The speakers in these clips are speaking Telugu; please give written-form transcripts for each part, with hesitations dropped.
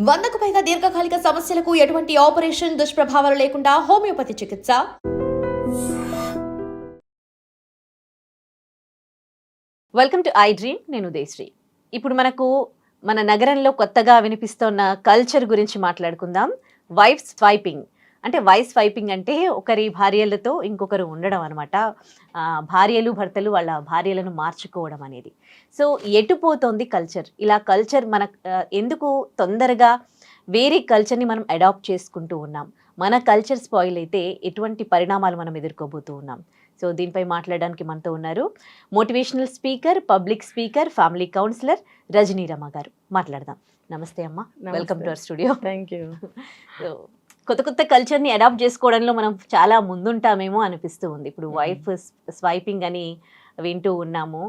100కు పైగా దీర్ఘకాలిక సమస్యలకు ఎటువంటి ఆపరేషన్ దుష్ప్రభావాలు లేకుండా హోమియోపతి చికిత్స. Welcome to I dream. నేను ఉదయశ్రీ. ఇప్పుడు మన నగరంలో కొత్తగా వినిపిస్తున్న కల్చర్ గురించి మాట్లాడుకుందాం. వైఫ్ స్వైపింగ్ అంటే ఒకరి భార్యలతో ఇంకొకరు ఉండడం అనమాట. భార్యలు భర్తలు వాళ్ళ భార్యలను మార్చుకోవడం అనేది. సో ఎటు పోతోంది కల్చర్? ఇలా కల్చర్ ఎందుకు తొందరగా వేరే కల్చర్ని మనం అడాప్ట్ చేసుకుంటూ ఉన్నాం? మన కల్చర్ స్పాయిల్ అయితే ఎటువంటి పరిణామాలు మనం ఎదుర్కోబోతూ ఉన్నాం? సో దీనిపై మాట్లాడడానికి మనతో ఉన్నారు motivational speaker, public speaker, family counsellor Rajani Rama garu. మాట్లాడదాం. నమస్తే అమ్మ, welcome to our studio. Thank you. కొత్త కల్చర్ని అడాప్ట్ చేసుకోవడంలో మనం చాలా ముందుంటామేమో అనిపిస్తూ ఉంది. ఇప్పుడు వైఫ్ స్వైపింగ్ అని వింటూ ఉన్నాము.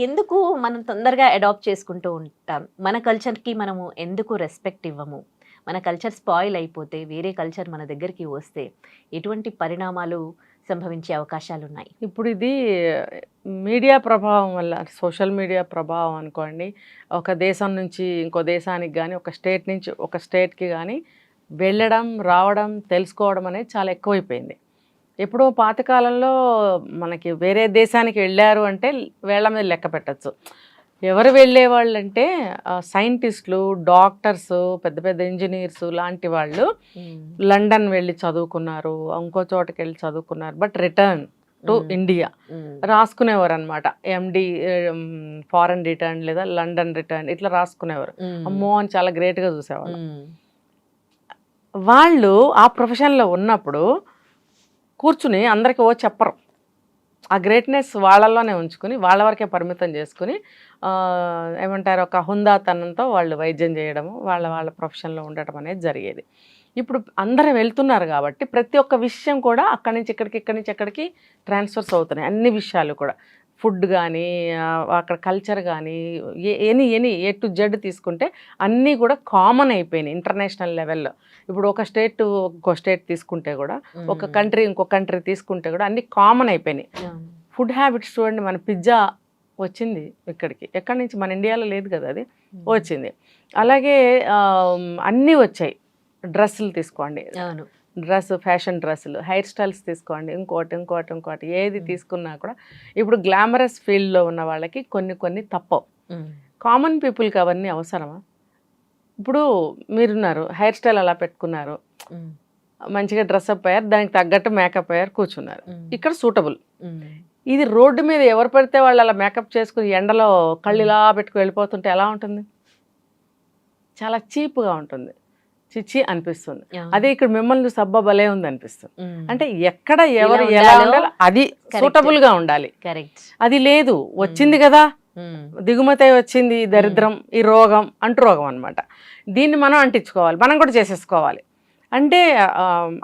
ఎందుకు మనం తొందరగా అడాప్ట్ చేసుకుంటూ ఉంటాం? మన కల్చర్కి మనము ఎందుకు రెస్పెక్ట్ ఇవ్వము? మన కల్చర్ స్పాయిల్ అయిపోతే వేరే కల్చర్ మన దగ్గరికి వస్తే ఎటువంటి పరిణామాలు సంభవించే అవకాశాలు ఉన్నాయి? ఇప్పుడు ఇది మీడియా ప్రభావం వల్ల, సోషల్ మీడియా ప్రభావం అనుకోండి. ఒక దేశం నుంచి ఇంకో దేశానికి కానీ, ఒక స్టేట్ నుంచి ఒక స్టేట్కి కానీ వెళ్ళడం, రావడం, తెలుసుకోవడం అనేది చాలా ఎక్కువైపోయింది. ఎప్పుడో పాతకాలంలో మనకి వేరే దేశానికి వెళ్ళారు అంటే వేళ్ల మీద లెక్క పెట్టచ్చు. ఎవరు వెళ్ళేవాళ్ళు అంటే సైంటిస్టులు, డాక్టర్స్, పెద్ద పెద్ద ఇంజనీర్స్ లాంటి వాళ్ళు లండన్ వెళ్ళి చదువుకున్నారు, ఇంకో చోటకి వెళ్ళి చదువుకున్నారు. బట్ రిటర్న్ టు ఇండియా రాసుకునేవారు అనమాట. ఎండి ఫారెన్ రిటర్న్ లేదా లండన్ రిటర్న్ ఇట్లా రాసుకునేవారు. అమ్మో అని చాలా గ్రేట్గా చూసేవాళ్ళు. వాళ్ళు ఆ ప్రొఫెషన్లో ఉన్నప్పుడు కూర్చుని అందరికీ చెప్పరు. ఆ గ్రేట్నెస్ వాళ్ళల్లోనే ఉంచుకుని వాళ్ళ వరకే పరిమితం చేసుకుని ఏమంటారు, ఒక హుందాతనంతో వాళ్ళు వైద్యం చేయడము, వాళ్ళ ప్రొఫెషన్లో ఉండటం అనేది జరిగేది. ఇప్పుడు అందరూ వెళ్తున్నారు కాబట్టి ప్రతి ఒక్క విషయం కూడా అక్కడి నుంచి ఇక్కడికి, ఇక్కడి నుంచి ఎక్కడికి ట్రాన్స్ఫర్స్ అవుతున్నాయి. అన్ని విషయాలు కూడా, ఫుడ్ కానీ, అక్కడ కల్చర్ కానీ, ఎనీ ఏ టు జెడ్ తీసుకుంటే అన్నీ కూడా కామన్ అయిపోయినాయి ఇంటర్నేషనల్ లెవెల్లో. ఇప్పుడు ఒక స్టేట్ ఇంకో స్టేట్ తీసుకుంటే కూడా, ఒక కంట్రీ ఇంకో కంట్రీ తీసుకుంటే కూడా అన్నీ కామన్ అయిపోయినాయి. ఫుడ్ హ్యాబిట్స్ చూడండి, మన పిజ్జా వచ్చింది ఇక్కడికి, ఎక్కడి నుంచి, మన ఇండియాలో లేదు కదా, అది వచ్చింది. అలాగే అన్నీ వచ్చాయి. డ్రెస్సులు తీసుకోండి, ఫ్యాషన్ డ్రెస్సులు, హెయిర్ స్టైల్స్ తీసుకోండి, ఇంకోటి ఏది తీసుకున్నా కూడా ఇప్పుడు గ్లామరస్ ఫీల్డ్లో ఉన్న వాళ్ళకి కొన్ని తప్పవు. కామన్ పీపుల్కి అవన్నీ అవసరమా? ఇప్పుడు మీరున్నారు, హెయిర్ స్టైల్ అలా పెట్టుకున్నారు, మంచిగా డ్రెస్అప్ అయ్యారు, దానికి తగ్గట్టు మేకప్ అయ్యారు, కూర్చున్నారు, ఇక్కడ సూటబుల్. ఇది రోడ్డు మీద ఎవరు పడితే వాళ్ళు అలా మేకప్ చేసుకుని ఎండలో కళ్ళు ఇలా పెట్టుకు వెళ్ళిపోతుంటే ఎలా ఉంటుంది? చాలా చీప్గా ఉంటుంది, చిచ్చి అనిపిస్తుంది. అదే ఇక్కడ మిమ్మల్ని సబ్బా భలే ఉంది అనిపిస్తుంది. అంటే ఎక్కడ ఎవరు ఎలా ఉండాలి అది సూటబుల్ గా ఉండాలి. అది లేదు, వచ్చింది కదా, దిగుమతి వచ్చింది, ఈ దరిద్రం, ఈ రోగం, అంటురోగం అనమాట. దీన్ని మనం అంటించుకోవాలి, మనం కూడా చేసేసుకోవాలి. అంటే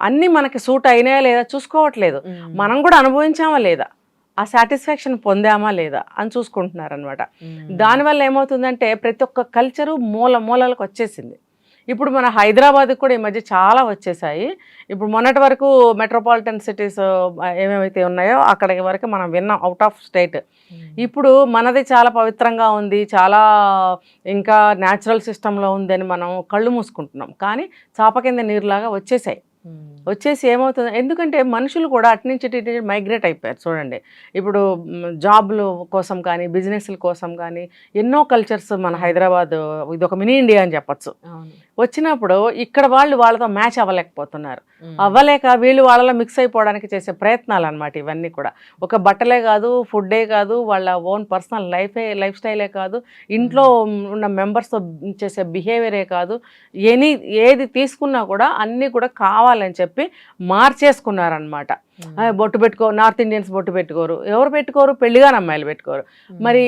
అన్నీ మనకి సూట్ అయినాయా లేదా చూసుకోవట్లేదు, మనం కూడా అనుభవించామా లేదా, ఆ సాటిస్ఫాక్షన్ పొందామా లేదా అని చూసుకుంటున్నారనమాట. దానివల్ల ఏమవుతుందంటే ప్రతి ఒక్క కల్చరు మూలలకు వచ్చేసింది. ఇప్పుడు మన హైదరాబాద్కి కూడా ఈ మధ్య చాలా వచ్చేసాయి. ఇప్పుడు మొన్నటి వరకు మెట్రోపాలిటన్ సిటీస్ ఏమేమైతే ఉన్నాయో అక్కడికి వరకు మనం విన్నాం, అవుట్ ఆఫ్ స్టేట్. ఇప్పుడు మనది చాలా పవిత్రంగా ఉంది, చాలా ఇంకా న్యాచురల్ సిస్టంలో ఉందని మనం కళ్ళు మూసుకుంటున్నాం. కానీ చాప కింద నీరులాగా వచ్చేసి ఏమవుతుంది, ఎందుకంటే మనుషులు కూడా అట్నుంచి మైగ్రేట్ అయిపోయారు. చూడండి, ఇప్పుడు జాబ్ల కోసం కానీ, బిజినెస్ల కోసం కానీ ఎన్నో కల్చర్స్ మన హైదరాబాద్ ఇది ఒక మినీ ఇండియా అని చెప్పచ్చు. వచ్చినప్పుడు ఇక్కడ వాళ్ళతో మ్యాచ్ అవ్వలేకపోతున్నారు. అవ్వలేక వీళ్ళు వాళ్ళలో మిక్స్ అయిపోవడానికి చేసే ప్రయత్నాలు అనమాట ఇవన్నీ కూడా. ఒక బట్టలే కాదు, ఫుడ్డే కాదు, వాళ్ళ ఓన్ పర్సనల్ లైఫ్ స్టైలే కాదు, ఇంట్లో ఉన్న మెంబర్స్తో చేసే బిహేవియరే కాదు, ఏది తీసుకున్నా కూడా అన్నీ కూడా కావాలని చెప్పి మార్చేసుకున్నారనమాట. బొట్టు పెట్టుకో, నార్త్ ఇండియన్స్ బొట్టు పెట్టుకోరు. ఎవరు పెట్టుకోరు? పెళ్లిగాని అమ్మాయిలు పెట్టుకోరు. మరి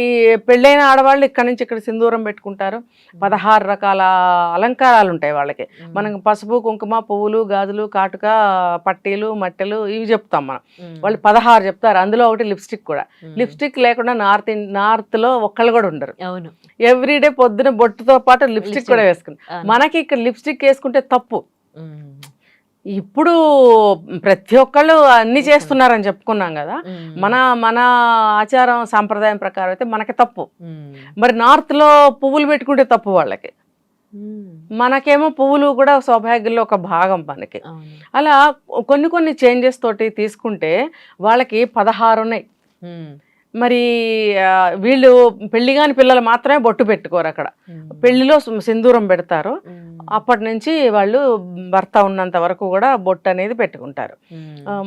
పెళ్ళైన ఆడవాళ్ళు ఇక్కడ నుంచి ఇక్కడ సింధూరం పెట్టుకుంటారు. 16 రకాల అలంకారాలు ఉంటాయి వాళ్ళకి. మనకు పసుపు, కుంకుమ, పువ్వులు, గాజులు, కాటుక, పట్టీలు, మట్టెలు ఇవి చెప్తాం మనం. వాళ్ళు 16 చెప్తారు. అందులో ఒకటి లిప్స్టిక్ కూడా. లిప్స్టిక్ లేకుండా నార్త్లో ఒక్కళ్ళు కూడా ఉండరు. ఎవ్రీడే పొద్దున బొట్టుతో పాటు లిప్స్టిక్ కూడా వేసుకున్నారు. మనకి ఇక్కడ లిప్స్టిక్ వేసుకుంటే తప్పు. ఇప్పుడు ప్రతి ఒక్కళ్ళు అన్ని చేస్తున్నారని చెప్పుకున్నాం కదా. మన ఆచారం సాంప్రదాయం ప్రకారం అయితే మనకి తప్పు. మరి నార్త్లో పువ్వులు పెట్టుకుంటే తప్పు వాళ్ళకి. మనకేమో పువ్వులు కూడా సౌభాగ్యంలో ఒక భాగం మనకి. అలా కొన్ని కొన్ని చేంజెస్ తోటి తీసుకుంటే వాళ్ళకి 16 ఉన్నాయి. మరి వీళ్ళు పెళ్లి కాని పిల్లలు మాత్రమే బొట్టు పెట్టుకోరు అక్కడ. పెళ్లిలో సింధూరం పెడతారు. అప్పటి నుంచి వాళ్ళు భర్త ఉన్నంత వరకు కూడా బొట్టు అనేది పెట్టుకుంటారు.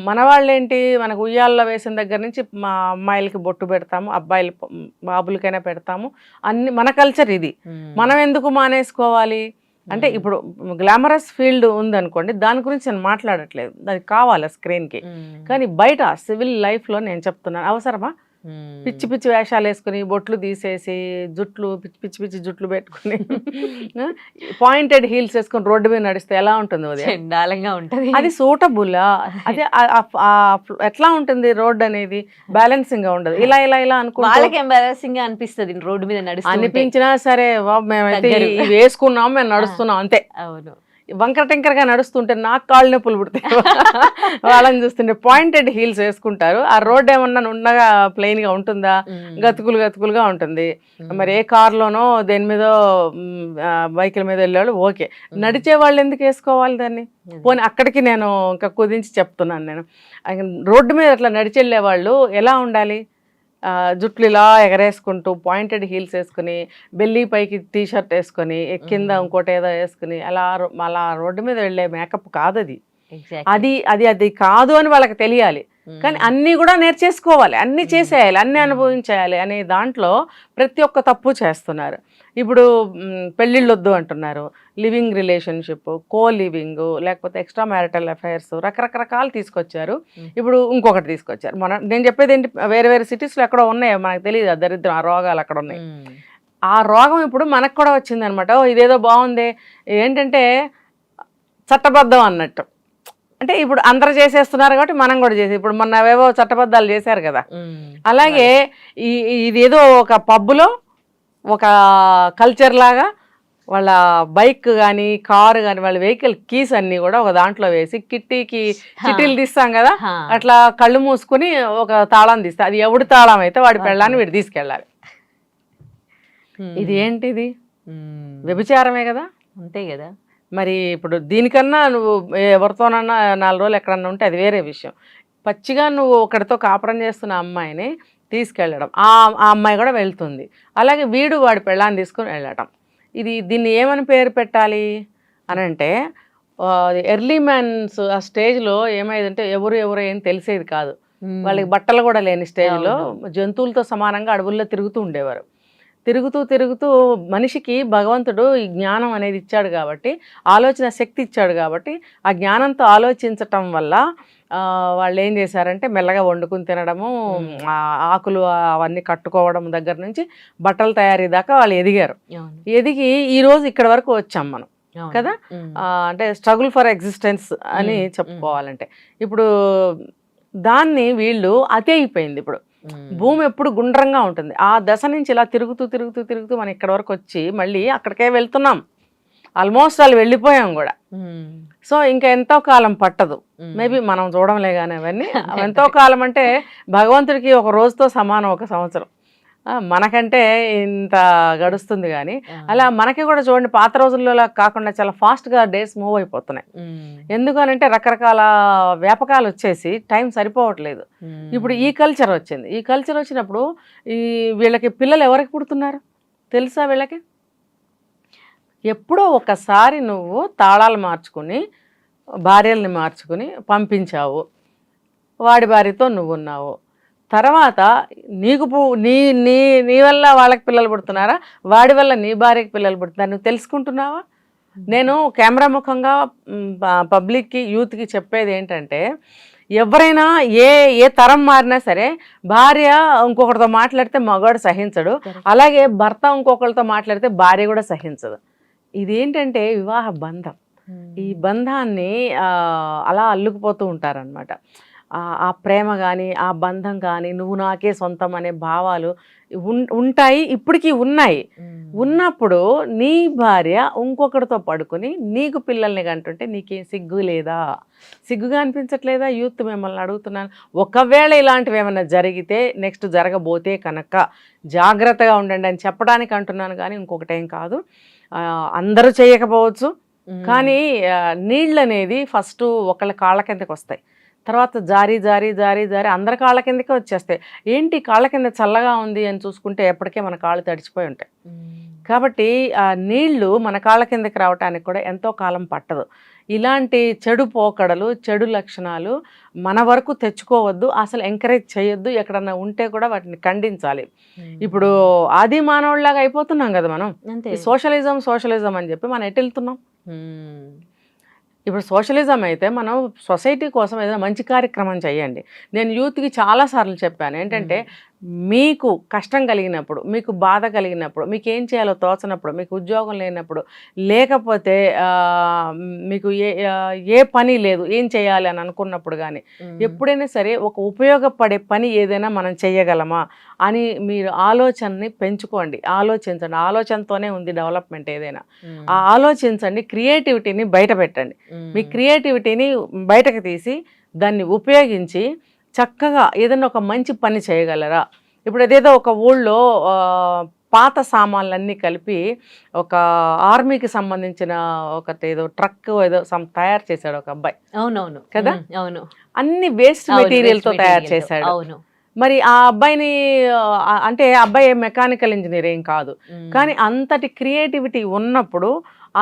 మన వాళ్ళు ఏంటి, మనకు ఉయ్యాల్లో వేసిన దగ్గర నుంచి మా అమ్మాయిలకి బొట్టు పెడతాము, అబ్బాయిలు బాబులకైనా పెడతాము. అన్ని మన కల్చర్ ఇది. మనం ఎందుకు మానేసుకోవాలి అంటే, ఇప్పుడు గ్లామరస్ ఫీల్డ్ ఉందనుకోండి, దాని గురించి నేను మాట్లాడట్లేదు, అది కావాలి స్క్రీన్కి. కానీ బయట సివిల్ లైఫ్లో నేను చెప్తున్నాను, అవసరమా? పిచ్చి పిచ్చి వేషాలు వేసుకుని బొట్లు తీసేసి జుట్లు పిచ్చి పిచ్చి జుట్లు పెట్టుకుని పాయింటెడ్ హీల్స్ వేసుకుని రోడ్డు మీద నడిస్తే ఎలా ఉంటుంది? చండాలంగా ఉంటుంది. అది సూటబుల్లా? అదే ఎట్లా ఉంటుంది రోడ్ అనేది? బ్యాలెన్సింగ్ గా ఉండదు. ఇలా ఇలా ఇలా అనుకుంటే వాళ్ళకి ఎంబారసింగ్ గా అనిపిస్తుంది రోడ్డు మీద అనిపించినా సరే, మేమైతే ఇవి వేసుకున్నాం, మేము నడుస్తున్నాం అంతే. అవును, వంకర టెంకరగా నడుస్తుంటే నాకు కాళ్ళు నొప్పులు పుడతాయి వాళ్ళని చూస్తుంటే. పాయింటెడ్ హీల్స్ వేసుకుంటారు. ఆ రోడ్ ఏమన్నా ఉండగా ప్లెయిన్ గా ఉంటుందా? గతుకులు గతుకులుగా ఉంటుంది. మరి ఏ కార్లోనో దేని మీదో బైకుల మీద వెళ్ళాడు, ఓకే. నడిచే వాళ్ళు ఎందుకు వేసుకోవాలి దాన్ని? పోనీ అక్కడికి నేను ఇంకా కుదించి చెప్తున్నాను. నేను రోడ్డు మీద అట్లా నడిచి వెళ్ళే వాళ్ళు ఎలా ఉండాలి? జుట్లు ఇలా ఎగరేసుకుంటూ పాయింటెడ్ హీల్స్ వేసుకుని, బెల్లీ పైకి టీ షర్ట్ వేసుకొని, కింద ఇంకోటి ఏదో వేసుకుని అలా రోడ్డు మీద వెళ్ళే మేకప్ కాదు అది. అది కాదు అని వాళ్ళకి తెలియాలి. కానీ అన్నీ కూడా నేర్చేసుకోవాలి, అన్నీ చేసేయాలి, అన్నీ అనుభవించేయాలి అనే దాంట్లో ప్రతి ఒక్క తప్పు చేస్తున్నారు. ఇప్పుడు పెళ్ళిళ్ళు వద్దు అంటున్నారు, లివింగ్ రిలేషన్షిప్, కో లివింగ్, లేకపోతే ఎక్స్ట్రా మ్యారిటల్ అఫైర్స్, రకరకాలు తీసుకొచ్చారు. ఇప్పుడు ఇంకొకటి తీసుకొచ్చారు. నేను చెప్పేది ఏంటి, వేరే వేరే సిటీస్లో ఎక్కడో ఉన్నాయి, మనకు తెలియదు ఆ దరిద్రం, ఆ రోగాలు అక్కడ ఉన్నాయి. ఆ రోగం ఇప్పుడు మనకు కూడా వచ్చిందనమాట. ఇదేదో బాగుంది, ఏంటంటే చట్టబద్ధం అన్నట్టు. అంటే ఇప్పుడు అందరు చేసేస్తున్నారు కాబట్టి మనం కూడా చేసి, ఇప్పుడు మొన్న అవేవో చట్టబద్ధాలు చేశారు కదా, అలాగే ఇదేదో ఒక పబ్బులో ఒక కల్చర్ లాగా వాళ్ళ బైక్ కానీ కారు కానీ వాళ్ళ వెహికల్ కీస్ అన్నీ కూడా ఒక దాంట్లో వేసి కిట్టీకి చిట్టీలు తీస్తాం కదా, అట్లా కళ్ళు మూసుకుని ఒక తాళం తీస్తా, అది ఎవడి తాళం అయితే వాడి పెళ్ళాన్ని వీడు తీసుకెళ్ళాలి. ఇది ఏంటిది? వ్యభిచారమే కదా. అంతే కదా. మరి ఇప్పుడు దీనికన్నా నువ్వు ఎవరితోనన్నా 4 రోజులు ఎక్కడన్నా ఉంటే అది వేరే విషయం. పచ్చిగా నువ్వు ఒకరితో కాపురం చేస్తున్న అమ్మాయిని తీసుకెళ్ళడం, ఆ అమ్మాయి కూడా వెళ్తుంది, అలాగే వీడు వాడి పెళ్ళాన్ని తీసుకుని వెళ్ళటం. దీన్ని ఏమని పేరు పెట్టాలి అని అంటే, ఎర్లీ మ్యాన్స్ ఆ స్టేజ్లో ఏమైందంటే ఎవరు ఏం తెలిసేది కాదు. వాళ్ళకి బట్టలు కూడా లేని స్టేజ్లో జంతువులతో సమానంగా అడవుల్లో తిరుగుతూ ఉండేవారు. తిరుగుతూ మనిషికి భగవంతుడు ఈ జ్ఞానం అనేది ఇచ్చాడు కాబట్టి, ఆలోచన శక్తి ఇచ్చాడు కాబట్టి, ఆ జ్ఞానంతో ఆలోచించటం వల్ల వాళ్ళు ఏం చేశారంటే మెల్లగా వండుకుని తినడము, ఆకులు అవన్నీ కట్టుకోవడం దగ్గర నుంచి బట్టల తయారీ దాకా వాళ్ళు ఎదిగారు. ఎదిగి ఈరోజు ఇక్కడ వరకు వచ్చాం మనం కదా. అంటే స్ట్రగుల్ ఫర్ ఎగ్జిస్టెన్స్ అని చెప్పుకోవాలంటే, ఇప్పుడు దాన్ని వీళ్ళు అతి అయిపోయింది. ఇప్పుడు భూమి ఎప్పుడు గుండ్రంగా ఉంటుంది, ఆ దశ నుంచి ఇలా తిరుగుతూ మనం ఇక్కడ వరకు వచ్చి మళ్ళీ అక్కడికే వెళ్తున్నాం. ఆల్మోస్ట్ వాళ్ళు వెళ్ళిపోయాం కూడా. సో ఇంకా ఎంతో కాలం పట్టదు, మేబీ మనం చూడంలే కానీ అవన్నీ. ఎంతో కాలం అంటే భగవంతుడికి ఒక రోజుతో సమానం ఒక సంవత్సరం, మనకంటే ఇంత గడుస్తుంది. కానీ అలా మనకి కూడా చూడండి, పాత రోజుల్లో కాకుండా చాలా ఫాస్ట్గా డేస్ మూవ్ అయిపోతున్నాయి. ఎందుకనంటే రకరకాల వ్యాపకాలు వచ్చేసి టైం సరిపోవట్లేదు. ఇప్పుడు ఈ కల్చర్ వచ్చింది. ఈ కల్చర్ వచ్చినప్పుడు వీళ్ళకి పిల్లలు ఎవరికి పుడుతున్నారు తెలుసా? వీళ్ళకి ఎప్పుడో ఒకసారి నువ్వు తాళాలు మార్చుకుని భార్యల్ని మార్చుకుని పంపించావు, వాడి భార్యతో నువ్వు ఉన్నావు. తర్వాత నీకు నీ వల్ల వాళ్ళకి పిల్లలు పుడుతున్నారా, వాడి వల్ల నీ భార్యకి పిల్లలు పుడుతున్నారా, నువ్వు తెలుసుకుంటున్నావా? నేను కెమెరా ముఖంగా పబ్లిక్కి, యూత్కి చెప్పేది ఏంటంటే, ఎవరైనా ఏ తరం మారినా సరే, భార్య ఇంకొకరితో మాట్లాడితే మగవాడు సహించడు, అలాగే భర్త ఇంకొకరితో మాట్లాడితే భార్య కూడా సహించదు. ఇదేంటంటే వివాహ బంధం. ఈ బంధాన్ని అలా అల్లుకుపోతూ ఉంటారనమాట. ఆ ప్రేమ కానీ ఆ బంధం కానీ నువ్వు నాకే సొంతం అనే భావాలు ఉంటాయి, ఇప్పటికీ ఉన్నాయి. ఉన్నప్పుడు నీ భార్య ఇంకొకరితో పడుకుని నీకు పిల్లల్ని కంటుంటే నీకేం సిగ్గు లేదా? సిగ్గుగా అనిపించట్లేదా? యూత్ మిమ్మల్ని అడుగుతున్నాను. ఒకవేళ ఇలాంటివి ఏమైనా జరిగితే, నెక్స్ట్ జరగబోతే కనుక జాగ్రత్తగా ఉండండి అని చెప్పడానికి అంటున్నాను, కానీ ఇంకొకటేం కాదు. అందరూ చేయకపోవచ్చు, కానీ నీళ్ళు అనేది ఫస్ట్ ఒకళ్ళ కాళ్ళ కిందకి వస్తాయి, తర్వాత జారీ జారీ జారీ జారీ అందరి కాళ్ళ కిందకే వచ్చేస్తాయి. ఏంటి కాళ్ళ కింద చల్లగా ఉంది అని చూసుకుంటే ఎప్పటికే మన కాళ్ళు తడిచిపోయి ఉంటాయి. కాబట్టి ఆ నీళ్లు మన కాళ్ళ కిందకి రావడానికి కూడా ఎంతో కాలం పట్టదు. ఇలాంటి చెడు పోకడలు, చెడు లక్షణాలు మన వరకు తెచ్చుకోవద్దు, అసలు ఎంకరేజ్ చేయొద్దు. ఎక్కడన్నా ఉంటే కూడా వాటిని ఖండించాలి. ఇప్పుడు ఆది మానవుడిలాగా అయిపోతున్నాం కదా మనం. సోషలిజం సోషలిజం అని చెప్పి మనం ఎటు వెళ్తున్నాం? ఇప్పుడు సోషలిజం అయితే మనం సొసైటీ కోసం ఏదైనా మంచి కార్యక్రమం చేయండి. నేను యూత్కి చాలాసార్లు చెప్పాను ఏంటంటే, మీకు కష్టం కలిగినప్పుడు, మీకు బాధ కలిగినప్పుడు, మీకు ఏం చేయాలో తోచనప్పుడు, మీకు ఉద్యోగం లేనప్పుడు, లేకపోతే మీకు ఏ పని లేదు ఏం చేయాలి అని అనుకున్నప్పుడు కానీ ఎప్పుడైనా సరే ఒక ఉపయోగపడే పని ఏదైనా మనం చేయగలమా అని మీరు ఆలోచనని పెంచుకోండి, ఆలోచించండి. ఆలోచనతోనే ఉంది డెవలప్మెంట్ ఏదైనా. ఆ ఆలోచించండి, క్రియేటివిటీని బయట పెట్టండి. మీ క్రియేటివిటీని బయటకు తీసి దాన్ని ఉపయోగించి చక్కగా ఏదైనా ఒక మంచి పని చేయగలరా? ఇప్పుడు ఏదేదో ఒక ఊళ్ళో పాత సామాన్లన్నీ కలిపి ఒక ఆర్మీకి సంబంధించిన ఏదో ట్రక్ ఏదో తయారు చేశాడు ఒక అబ్బాయి. అవునవును కదా, అవును, అన్ని వేస్ట్ మెటీరియల్తో తయారు చేశాడు. అవును. మరి ఆ అబ్బాయిని అంటే అబ్బాయి మెకానికల్ ఇంజనీర్ ఏం కాదు, కానీ అంతటి క్రియేటివిటీ ఉన్నప్పుడు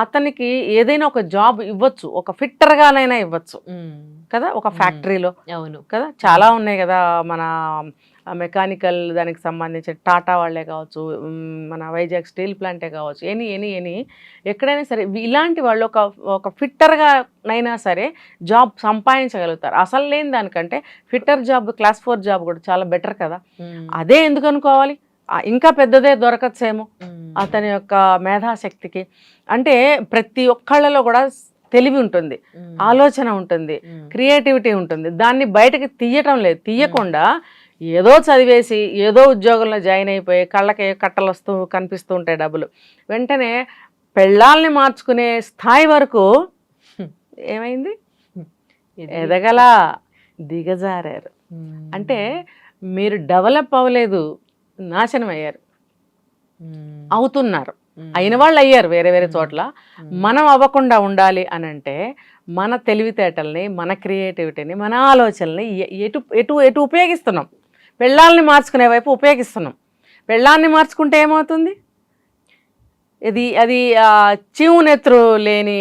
అతనికి ఏదైనా ఒక జాబ్ ఇవ్వచ్చు, ఒక ఫిట్టర్గానైనా ఇవ్వచ్చు కదా, ఒక ఫ్యాక్టరీలో. అవును కదా, చాలా ఉన్నాయి కదా మన మెకానికల్ దానికి సంబంధించి టాటా వాళ్ళే కావచ్చు, మన వైజాగ్ స్టీల్ ప్లాంటే కావచ్చు, ఎనీ ఎక్కడైనా సరే ఇలాంటి వాళ్ళు ఒక ఫిట్టర్గానైనా సరే జాబ్ సంపాదించగలుగుతారు. అసలు లేని దానికంటే ఫిట్టర్ జాబ్, క్లాస్ 4 జాబ్ కూడా చాలా బెటర్ కదా. అదే ఎందుకు అనుకోవాలి, ఇంకా పెద్దదే దొరకచ్చేమో అతని యొక్క మేధాశక్తికి. అంటే ప్రతి ఒక్కళ్ళలో కూడా తెలివి ఉంటుంది, ఆలోచన ఉంటుంది, క్రియేటివిటీ ఉంటుంది. దాన్ని బయటకి తీయటం లేదు. తీయకుండా ఏదో చదివేసి ఏదో ఉద్యోగంలో జాయిన్ అయిపోయి కళ్ళకి కట్టలు కనిపిస్తూ ఉంటాయి డబ్బులు, వెంటనే పెళ్ళాల్ని మార్చుకునే స్థాయి వరకు ఏమైంది, ఎదగల దిగజారారు. అంటే మీరు డెవలప్ అవ్వలేదు, నాశనం అయ్యారు, అవుతున్నారు, అయిన వాళ్ళు అయ్యారు వేరే వేరే చోట్ల. మనం అవ్వకుండా ఉండాలి అని అంటే మన తెలివితేటల్ని, మన క్రియేటివిటీని, మన ఆలోచనల్ని ఎటు ఎటు ఎటు ఉపయోగిస్తున్నాం? పెళ్ళాలని మార్చుకునే వైపు ఉపయోగిస్తున్నాం. పెళ్ళాన్ని మార్చుకుంటే ఏమవుతుంది? అది చీవునెత్తురు లేని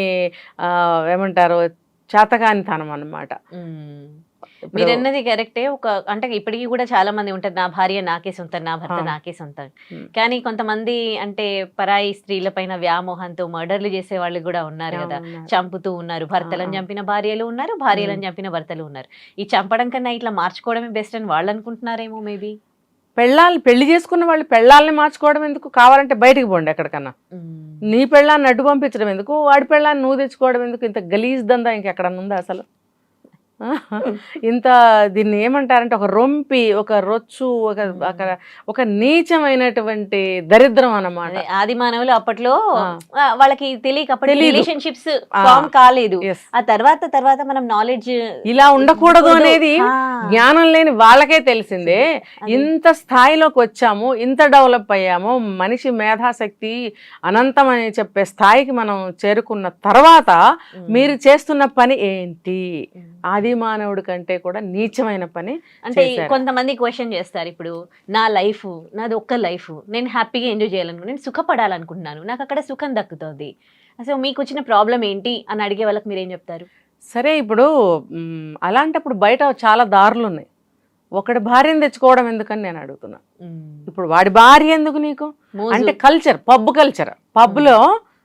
ఏమంటారు చేతకానితనం అన్నమాట. మీరన్నది కరెక్టే. అంటే ఇప్పటికీ కూడా చాలా మంది ఉంటారు, నా భార్య నాకే సొంతం, నా భర్త నాకే సొంతం. కానీ కొంతమంది అంటే పరాయి స్త్రీల పైన వ్యామోహంతో మర్డర్లు చేసే వాళ్ళు కూడా ఉన్నారు కదా, చంపుతూ ఉన్నారు. భర్తలను చంపిన భార్యలు ఉన్నారు, భార్యలను చంపిన భర్తలు ఉన్నారు. ఈ చంపడం కన్నా ఇట్లా మార్చుకోవడమే బెస్ట్ అని వాళ్ళు అనుకుంటున్నారేమో మేబీ. పెళ్లి చేసుకున్న వాళ్ళు పెళ్ళాలని మార్చుకోవడం ఎందుకు? కావాలంటే బయటికి పోండి ఎక్కడికన్నా. నీ పెళ్ళాన్ని అడ్డు పంపించడం ఎందుకు? వాడి పెళ్ళాన్ని నువ్వు తెచ్చుకోవడం ఎందుకు? ఇంత గలీజ్ దందా ఇంకెక్కడన్నా ఉందా అసలు? ఇంత దీన్ని ఏమంటారంటే ఒక రొంపి, ఒక రొచ్చు, ఒక నీచమైనటువంటి దరిద్రం అన్నమాట. ఆది మానవులు అప్పట్లో వాళ్ళకి తెలియక రిలేషన్షిప్స్ ఫామ్ కాలేదు. ఆ తర్వాత మనం నాలెడ్జ్ ఇలా ఉండకూడదు అనేది జ్ఞానం లేని వాళ్ళకే తెలిసిందే. ఇంత స్థాయిలోకి వచ్చాము, ఇంత డెవలప్ అయ్యాము, మనిషి మేధాశక్తి అనంతం అని చెప్పే స్థాయికి మనం చేరుకున్న తర్వాత మీరు చేస్తున్న పని ఏంటి? ఆది మానవుడి కంటే కూడా నీచమైన పని. అంటే కొంతమంది క్వశ్చన్ చేస్తారు, ఇప్పుడు నా లైఫ్, నాది ఒక్క లైఫ్, నేను హ్యాపీగా ఎంజాయ్ చేయాలనుకుంటున్నాను, నేను సుఖపడాలనుకుంటున్నాను, నాకు అక్కడ సుఖం దక్కుతుంది, అసలు మీకు వచ్చిన ప్రాబ్లం ఏంటి అని అడిగే వాళ్ళకి మీరేం చెప్తారు? సరే, ఇప్పుడు అలాంటప్పుడు బయట చాలా దారులు ఉన్నాయి. ఒకటి భార్యను తెచ్చుకోవడం ఎందుకని నేను అడుగుతున్నా. ఇప్పుడు వాడి భార్య ఎందుకు నీకు అంటే కల్చర్, పబ్లో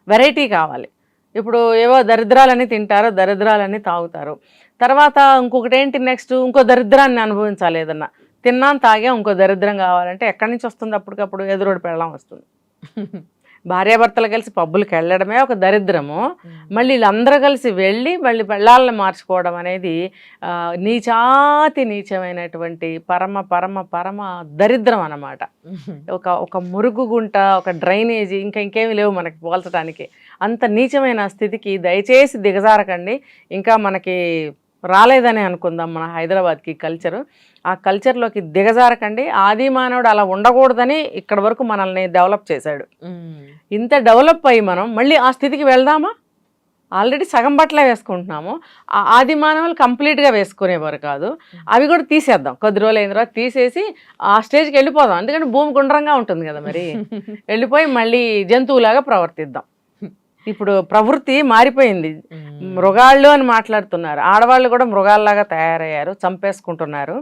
వెరైటీ కావాలి. ఇప్పుడు ఏవో దరిద్రాలని తింటారు, దరిద్రాలని తాగుతారు. తర్వాత ఇంకొకటి ఏంటి, నెక్స్ట్ ఇంకో దరిద్రాన్ని అనుభవించాలి. ఏదన్నా తిన్నాను తాగా ఇంకో దరిద్రం కావాలంటే ఎక్కడి నుంచి వస్తుంది? అప్పటికప్పుడు ఎదురోడు పెళ్ళం వస్తుంది. భార్యాభర్తలు కలిసి పబ్బులకు వెళ్ళడమే ఒక దరిద్రము. మళ్ళీ వీళ్ళందరూ కలిసి వెళ్ళి మళ్ళీ పెళ్ళాలని మార్చుకోవడం అనేది నీచమైనటువంటి పరమ పరమ పరమ దరిద్రం అన్నమాట. ఒక మురుగు గుంట, ఒక డ్రైనేజీ, ఇంకేమి లేవు మనకి పోల్చడానికి. అంత నీచమైన స్థితికి దయచేసి దిగజారకండి. ఇంకా మనకి రాలేదని అనుకుందాం మన హైదరాబాద్కి కల్చరు. ఆ కల్చర్లోకి దిగజారకండి. ఆది మానవుడు అలా ఉండకూడదని ఇక్కడ వరకు మనల్ని డెవలప్ చేశాడు. ఇంత డెవలప్ అయ్యి మనం మళ్ళీ ఆ స్థితికి వెళ్దామా? ఆల్రెడీ సగం బట్టలే వేసుకుంటున్నాము. ఆ ఆది మానవులు కంప్లీట్గా వేసుకునేవారు కాదు. అవి కూడా తీసేద్దాం, కొద్ది రోజులు అయిన తర్వాత తీసేసి ఆ స్టేజ్కి వెళ్ళిపోదాం. ఎందుకంటే భూమి గుండ్రంగా ఉంటుంది కదా, మరి వెళ్ళిపోయి మళ్ళీ జంతువులాగా ప్రవర్తిద్దాం. ఇప్పుడు ప్రవృత్తి మారిపోయింది. మృగాళ్ళు అని మాట్లాడుతున్నారు, ఆడవాళ్ళు కూడా మృగాల్లాగా తయారయ్యారు, చంపేసుకుంటున్నారు.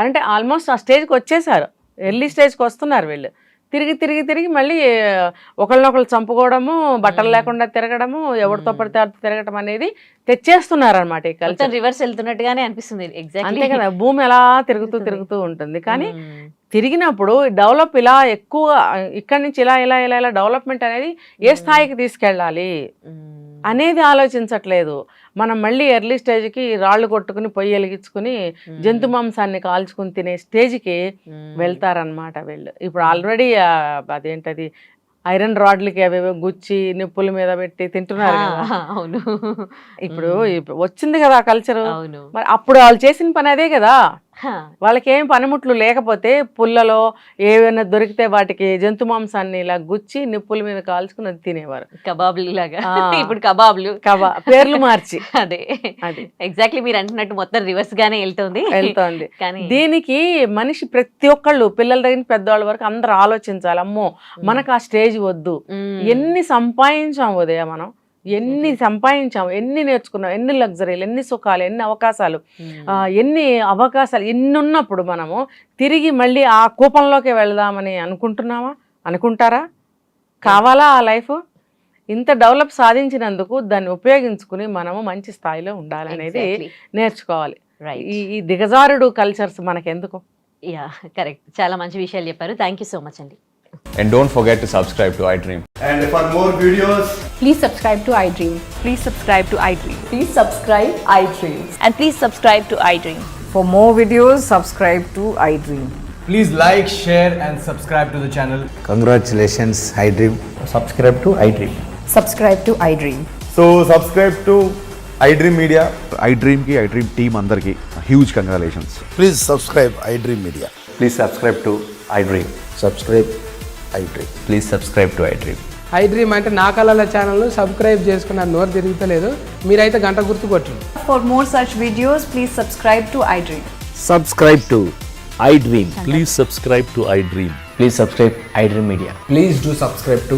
అంటే ఆల్మోస్ట్ ఆ స్టేజ్కి వచ్చేసారు, ఎర్లీ స్టేజ్కి వస్తున్నారు వీళ్ళు. తిరిగి మళ్ళీ ఒకళ్ళనొకళ్ళు చంపుకోవడము, బట్టలు లేకుండా తిరగడము, ఎవరితో పడితే తిరగడం అనేది తెచ్చేస్తున్నారు అనమాట. ఈ కల్చర్ రివర్స్ వెళ్తున్నట్టుగానే అనిపిస్తుంది. అంతే కదా, భూమి ఎలా తిరుగుతూ ఉంటుంది. కానీ తిరిగినప్పుడు డెవలప్ ఇలా ఎక్కువ ఇక్కడి నుంచి ఇలా డెవలప్మెంట్ అనేది ఏ స్థాయికి తీసుకెళ్ళాలి అనేది ఆలోచించట్లేదు. మనం మళ్ళీ ఎర్లీ స్టేజ్కి రాళ్ళు కొట్టుకుని పొయ్యి వెలిగించుకుని జంతు మాంసాన్ని కాల్చుకుని తినే స్టేజ్కి వెళ్తారనమాట వీళ్ళు. ఇప్పుడు ఆల్రెడీ అదేంటది ఐరన్ రాడ్లకి అవి గుచ్చి నిప్పుల మీద పెట్టి తింటున్నారు కదా. అవును, ఇప్పుడు వచ్చింది కదా ఆ కల్చరు. మరి అప్పుడు వాళ్ళు చేసిన పని అదే కదా. వాళ్ళకి ఏం పనిముట్లు లేకపోతే పుల్లలో ఏమైనా దొరికితే వాటికి జంతు మాంసాన్ని ఇలా గుచ్చి నిప్పుల మీద కాల్చుకుని అది తినేవారు. కబాబ్లు లాగా. ఇప్పుడు కబాబ్లు పేర్లు మార్చి. అదే ఎగ్జాక్ట్లీ మీరు అంటున్నట్టు మొత్తం రివర్స్ గానే వెళ్తోంది. కానీ దీనికి మనిషి ప్రతి ఒక్కళ్ళు పిల్లల దగ్గర పెద్దవాళ్ళ వరకు అందరూ ఆలోచించాలి. అమ్మో మనకు ఆ స్టేజ్ వద్దు. ఎన్ని సంపాదించాం ఉదయం మనం, ఎన్ని సంపాదించాము, ఎన్ని నేర్చుకున్నాం, ఎన్ని లగ్జరీలు, ఎన్ని సుఖాలు, ఎన్ని అవకాశాలు ఎన్ని ఉన్నప్పుడు మనము తిరిగి మళ్ళీ ఆ కూపంలోకి వెళదామని అనుకుంటారా? కావాలా ఆ లైఫ్? ఇంత డెవలప్ సాధించినందుకు దాన్ని ఉపయోగించుకుని మనము మంచి స్థాయిలో ఉండాలనేది నేర్చుకోవాలి. ఈ దిగజారుడు కల్చర్స్ మనకెందుకు? Yeah, correct. చాలా మంచి విషయాలు చెప్పారు. థ్యాంక్ యూ సో మచ్ అండి. And don't forget to subscribe to iDream. And for more videos, please subscribe to iDream. Please subscribe to iDream. Please subscribe iDream. And please subscribe to iDream. For more videos, subscribe to iDream. please like, share and subscribe to the channel. Congratulations, iDream. Subscribe to iDream. Subscribe to iDream. So subscribe to iDream Media. iDream team andarki huge congratulations. Please subscribe iDream Media. Please subscribe to iDream. Subscribe iDream. Please subscribe to iDream. iDream అంటే నా కళల ఛానల్ను సబ్స్క్రైబ్ చేసుకున్న నోరు తిరుగుతలేదు, మీరైతే గంట గుర్తు కొట్టండి. For more such videos, please subscribe to iDream. Subscribe to iDream. Please subscribe to iDream. Please subscribe iDream Media. Please do subscribe to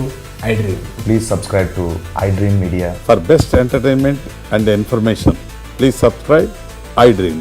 iDream. Please subscribe to iDream Media. For best entertainment and information, please subscribe iDream.